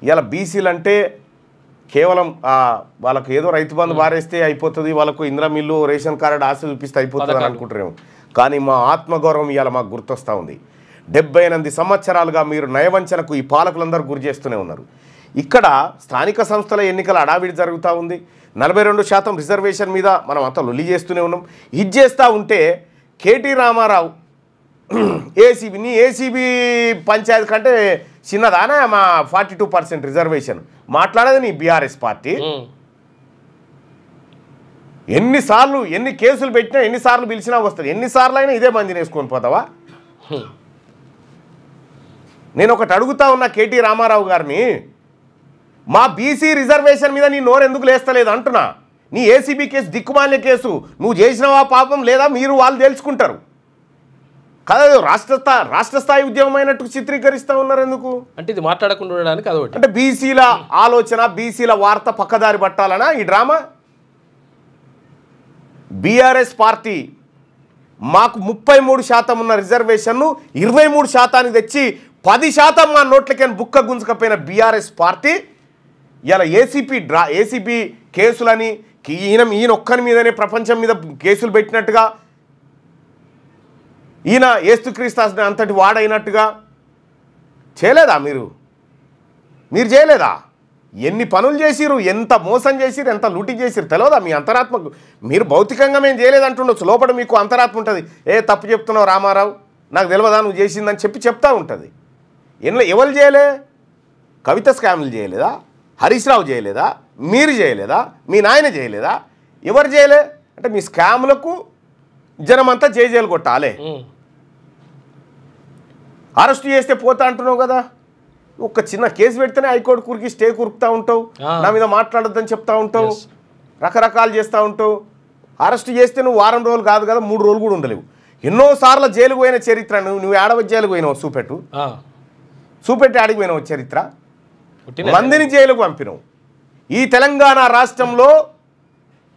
ఇలా బీసీలు అంటే కేవలం వాళ్ళకు ఏదో రైతు బంధు బారేస్తే అయిపోతుంది, వాళ్ళకు ఇందిరా మిల్లు రేషన్ కార్డు ఆశ చూపిస్తే అయిపోతుంది అని అనుకుంటారేమో. కానీ మా ఆత్మగౌరవం ఇవాళ మాకు గుర్తొస్తూ ఉంది. 78 సంవత్సరాలుగా మీరు నయవంచనకు ఈ పాలకులందరూ గురి చేస్తూనే ఉన్నారు. ఇక్కడ స్థానిక సంస్థల ఎన్నికల అడావిడి జరుగుతూ ఉంది. 42% రిజర్వేషన్ మీద మనం అంతా లొల్లి చేస్తూనే ఉన్నాం. ఇది చేస్తూ ఉంటే కేటీ రామారావు ఏసీబీ పంచాయతీ కంటే చిన్నదానా మా 42% రిజర్వేషన్ మాట్లాడేది నీ బీఆర్ఎస్ పార్టీ. ఎన్ని కేసులు పెట్టినా ఎన్నిసార్లు పిలిచినా వస్తుంది, ఎన్నిసార్లు అయినా ఇదే మంది వేసుకొని పోతావా? నేను ఒకటి అడుగుతా ఉన్నా కేటీ రామారావు గారిని, మా బీసీ రిజర్వేషన్ మీద నీ నోరు ఎందుకు లేస్తలేదు అంటున్నా. నీ ఏసీబీ కేసు దిక్కుమాలిన కేసు, నువ్వు చేసినవా పాపం లేదా మీరు వాళ్ళు తెలుసుకుంటారు కదా. రాష్ట్ర స్థాయి ఉద్యమం అయినట్టు చిత్రీకరిస్తూ ఉన్నారు ఎందుకు అంటే ఇది మాట్లాడకుండా ఉండడానికి అదొకటి. అంటే బీసీల ఆలోచన, బీసీల వార్త పక్కదారి పట్టాలనా ఈ డ్రామా? బీఆర్ఎస్ పార్టీ మాకు 33% ఉన్న రిజర్వేషన్ను 23% తెచ్చి 10% మా నోట్లకైనా బుక్క గుంజుకపోయిన బీఆర్ఎస్ పార్టీ ఇలా ఏసీపీ కేసులని ఈయన ఒక్కని మీదనే ప్రపంచం మీద కేసులు పెట్టినట్టుగా, ఈయన యేసుక్రీస్తు అంతటి వాడైనట్టుగా చేయలేదా మీరు చేయలేదా? ఎన్ని పనులు చేసిరు, ఎంత మోసం చేసిరు, ఎంత లూటి చేసిరు తెలియదా మీ అంతరాత్మకు? మీరు భౌతికంగా మేము చేయలేదంటుండొచ్చు, లోపల మీకు అంతరాత్మ ఉంటుంది. తప్పు చెప్తున్నావు రామారావు, నాకు తెలియదా నువ్వు చేసిందని చెప్తా ఉంటుంది. ఎవరు చేయలే? కవిత స్కామ్లు చేయలేదా? హరీష్ రావు చేయలేదా? మీరు చేయలేదా? మీ నాయన చేయలేదా? ఎవరు చేయలే? అంటే మీ స్కాములకు జనమంతా జైలు కొట్టాలి. అరెస్ట్ చేస్తే పోతా అంటున్నావు కదా, ఒక చిన్న కేసు పెడితేనే హైకోర్టు కురికి స్టే కురుకుతూ ఉంటావు, నా మీద మాట్లాడొద్దని చెప్తా ఉంటావు, రకరకాలు చేస్తూ ఉంటావు. అరెస్ట్ చేస్తే నువ్వు వారం రోజులు కాదు కదా, 3 రోజులు కూడా ఉండలేవు. ఎన్నోసార్లు జైలుకు పోయిన చరిత్ర నువ్వు ఏడవ జైలుకు పోయినావు, చూపెట్టి ఆడికి పోయినావు చరిత్ర, మందిని జైలుకు పంపినావు. ఈ తెలంగాణ రాష్ట్రంలో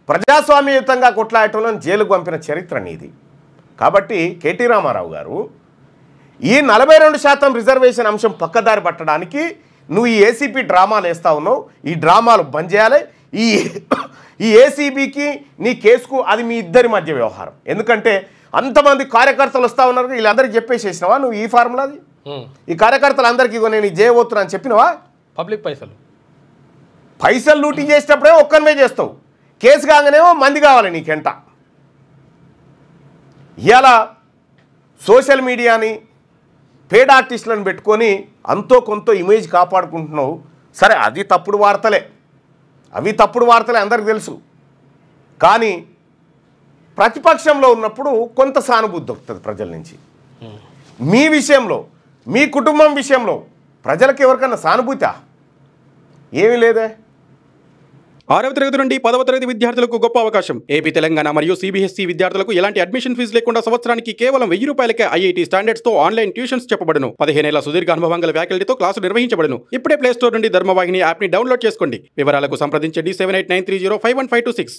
ప్రజాస్వామ్యయుతంగా కొట్లాడటంలో జైలుకు పంపిన చరిత్ర నీది. కాబట్టి కేటీ రామారావు గారు ఈ 42% రిజర్వేషన్ అంశం పక్కదారి పట్టడానికి నువ్వు ఈ ఏసీపీ డ్రామాలు వేస్తూ ఉన్నావు. ఈ డ్రామాలు బంద్ చేయాలి. ఈ ఏసీబీకి నీ కేసుకు అది మీ ఇద్దరి మధ్య వ్యవహారం. ఎందుకంటే అంతమంది కార్యకర్తలు వస్తూ ఉన్నారు, వీళ్ళందరికీ చెప్పేసేసినావా నువ్వు ఈ ఫార్ములాది? ఈ కార్యకర్తలు అందరికీ నేను చేయబోతున్నా అని చెప్పినవా? పబ్లిక్ పైసలు లూటీ చేసేటప్పుడే ఒక్కరిమే చేస్తావు, కేసు కాగానేమో మంది కావాలి నీకెంట. ఇవాళ సోషల్ మీడియాని పేడ్ ఆర్టిస్టులను పెట్టుకొని అంతో కొంత ఇమేజ్ కాపాడుకుంటున్నావు. సరే అవి తప్పుడు వార్తలే అందరికి తెలుసు. కానీ ప్రతిపక్షంలో ఉన్నప్పుడు కొంత సానుభూతి దొరుకుతుంది ప్రజల నుంచి. మీ విషయంలో, మీ కుటుంబం విషయంలో ప్రజలకు ఎవరికన్నా సానుభూతా? ఏమీ లేదే. 6వ తరగతి నుండి 10వ తరగతి విద్యార్థులకు గొప్ప అవకాశం. ఏపీ, తెలంగాణ మరియు సిబిఎస్ఈ విద్యార్థులకు ఎలాంటి అడ్మిషన్ ఫీజు లేకుండా సంవత్సరానికి కేవలం 1000 రూపాయలకే ఐఐటీ స్టాండర్డ్స్ తో ఆన్లైన్ ట్యూషన్స్ చెప్పబడును. 15 ఏళ్ల సుదీర్ఘ అనుభవం గల ఫ్యాకల్టీతో క్లాసులు నిర్వహించబడును. ఇప్పుడే ప్లే స్టోర్ నుండి ధర్మవాహిని యాప్ ని డౌన్లోడ్ చేసుకోండి. వివరాలకు సంప్రదించండి 7893051526.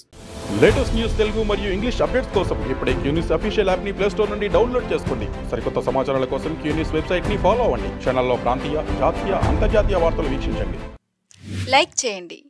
లేటెస్ట్ న్యూస్ తెలుగు మరియు ఇంగ్లీష్ అప్డేట్స్ కోసం ఇప్పుడే క్యూన్యూస్ అఫీషియల్ యాప్ ని ప్లే స్టోర్ నుండి డౌన్లోడ్ చేసుకోండి. సరికొత్త సమాచారాల కోసం క్యూన్యూస్ వెబ్సైట్ ని ఫాలో అవ్వండి. ఛానల్లో ప్రాంతీయ, జాతీయ, అంతర్జాతీయ వార్తలు వీక్షించండి. లైక్ చేయండి.